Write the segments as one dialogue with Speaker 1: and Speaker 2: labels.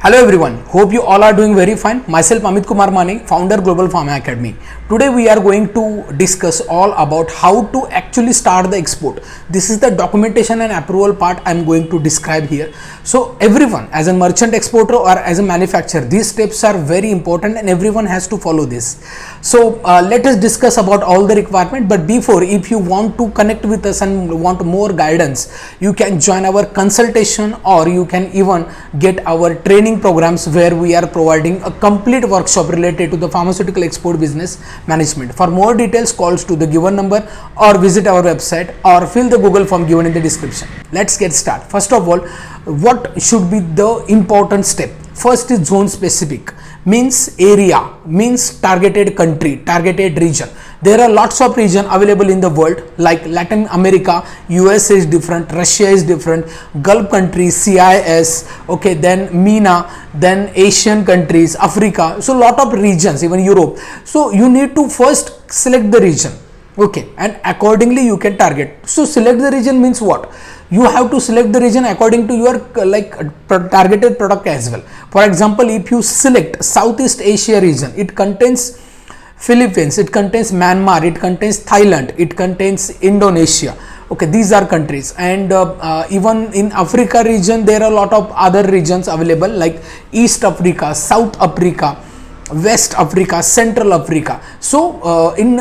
Speaker 1: Hello everyone, hope you all are doing very fine. Myself Amit Kumar Mane, founder Global Pharma Academy. Today we are going to discuss all about how to actually start the export. This is the documentation and approval part I am going to describe here. So everyone, as a merchant exporter or as a manufacturer, these steps are very important and everyone has to follow this. So let us discuss about all the requirement, but before, if you want to connect with us and want more guidance, you can join our consultation or you can even get our training programs where we are providing a complete workshop related to the pharmaceutical export business management. For more details, calls to the given number or visit our website or fill the Google form given in the description. Let's get started. First of all, what should be the important step? First is zone specific, means area, means targeted country, targeted region. There are lots of regions available in the world, like Latin America, US is different, Russia is different, Gulf countries, CIS, okay, then MENA, then Asian countries, Africa. So lot of regions, even Europe. So you need to first select the region, okay, and accordingly you can target. So select the region means what? You have to select the region according to your targeted product as well. For example, if you select Southeast Asia region, it contains Philippines, it contains Myanmar, it contains Thailand, it contains Indonesia. Okay, these are countries, and even in Africa region there are a lot of other regions available like East Africa, South Africa, West Africa, Central Africa. So in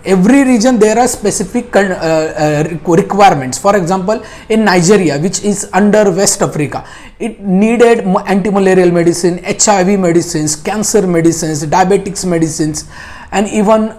Speaker 1: every region there are specific requirements. For example, in Nigeria, which is under West Africa, it needed anti-malarial medicine, HIV medicines, cancer medicines, diabetics medicines, and even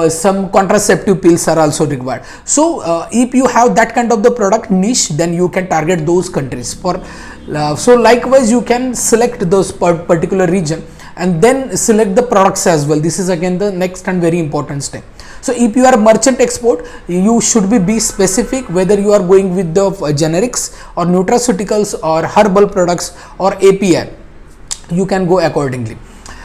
Speaker 1: some contraceptive pills are also required. So if you have that kind of the product niche, then you can target those countries. So likewise you can select those particular region and then select the products as well. This is again the next and very important step. So if you are a merchant export, you should be specific whether you are going with the generics or nutraceuticals or herbal products or API. You can go accordingly.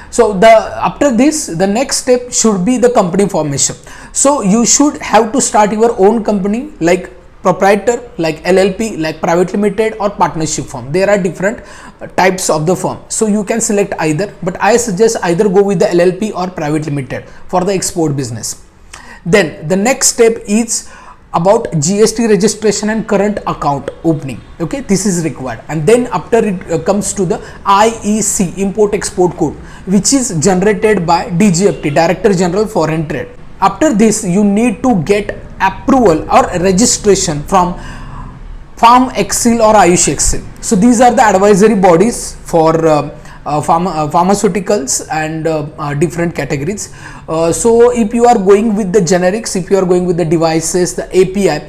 Speaker 1: So after this, the next step should be the company formation. So you should have to start your own company, like proprietor, like LLP, like private limited or partnership firm. There are different types of the firm. So you can select either, but I suggest either go with the LLP or private limited for the export business. Then the next step is about GST registration and current account opening. Okay, this is required, and then after it comes to the IEC, import export code, which is generated by DGFT, Director General Foreign Trade. After this, you need to get approval or registration from Pharmaceutical or Ayush. So these are the advisory bodies for pharmaceuticals and different categories. So if you are going with the generics, if you are going with the devices, the API,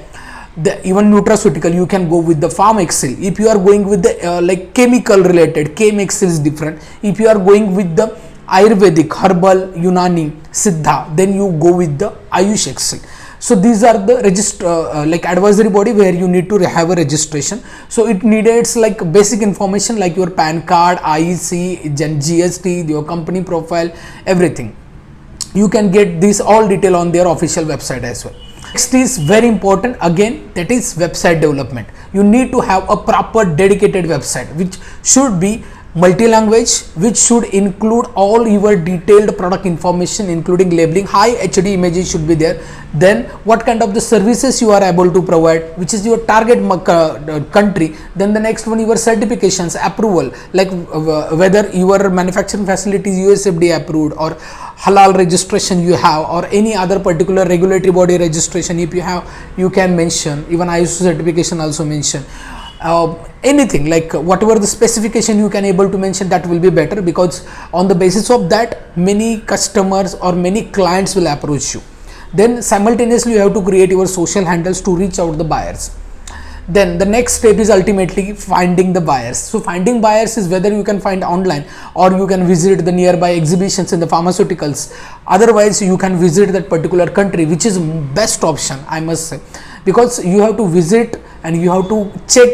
Speaker 1: even nutraceutical, you can go with the Pharmaceutical. If you are going with the like chemical related, Chemexcel is different. If you are going with the Ayurvedic, herbal, Unani, Siddha, then you go with the Ayush Excel. So these are the like advisory body where you need to have a registration. So it needs like basic information like your PAN card, IEC, GST, your company profile, everything. You can get this all detail on their official website as well. Next is very important, again, that is website development. You need to have a proper dedicated website which should be multi-language, which should include all your detailed product information including labeling. High HD images should be there. Then what kind of the services you are able to provide, which is your target country. Then the next one, your certifications, approval, like whether your manufacturing facility is USFDA approved or halal registration you have, or any other particular regulatory body registration if you have, you can mention. Even ISO certification also mention. Anything like whatever the specification you can able to mention, that will be better, because on the basis of that many customers or many clients will approach you. Then simultaneously you have to create your social handles to reach out the buyers. Then the next step is ultimately finding the buyers. So finding buyers is whether you can find online or you can visit the nearby exhibitions in the pharmaceuticals. Otherwise you can visit that particular country, which is best option, I must say, because you have to visit and you have to check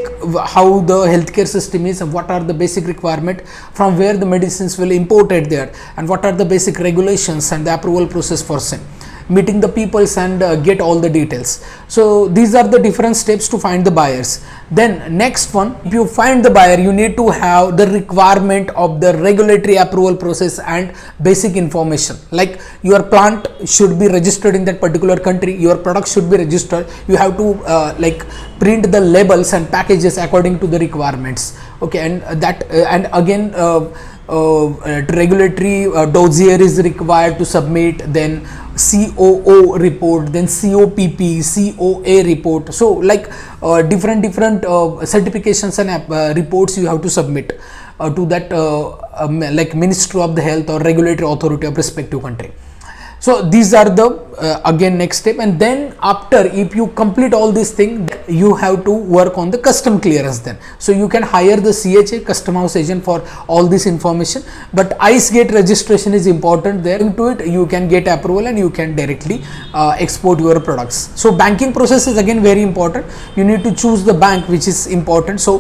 Speaker 1: how the healthcare system is and what are the basic requirement, from where the medicines will imported there, and what are the basic regulations and the approval process for same. meeting the peoples and get all the details. So these are the different steps to find the buyers. Then next one, if you find the buyer, you need to have the requirement of the regulatory approval process and basic information, like your plant should be registered in that particular country, your product should be registered, you have to like print the labels and packages according to the requirements. Okay, and that and again regulatory dossier is required to submit, then COO report, then COPP, COA report. So like different certifications and reports you have to submit to that like Ministry of the Health or regulatory authority of respective country. So these are the again next step, and then after, if you complete all these things, you have to work on the custom clearance then. So you can hire the CHA, custom house agent, for all this information, but ICE gate registration is important there. Into it you can get approval and you can directly export your products. So banking process is again very important. You need to choose the bank, which is important. So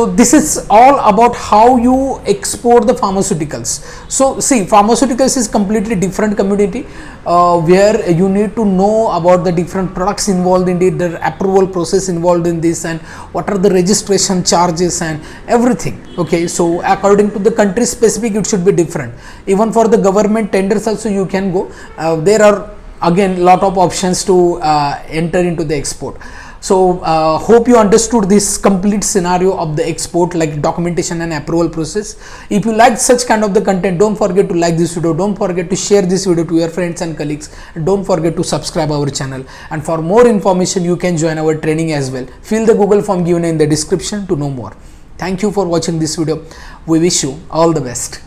Speaker 1: this is all about how you export the pharmaceuticals. So see, pharmaceuticals is completely different community, where you need to know about the different products involved in it, the approval process involved in this, and what are the registration charges and everything. Okay, so according to the country specific, it should be different. Even for the government tenders also you can go. There are again lot of options to enter into the export. So hope you understood this complete scenario of the export, like documentation and approval process. If you like such kind of the content, don't forget to like this video, don't forget to share this video to your friends and colleagues, and don't forget to subscribe our channel. And for more information, you can join our training as well. Fill the Google form given in the description to know more. Thank you for watching this video. We wish you all the best.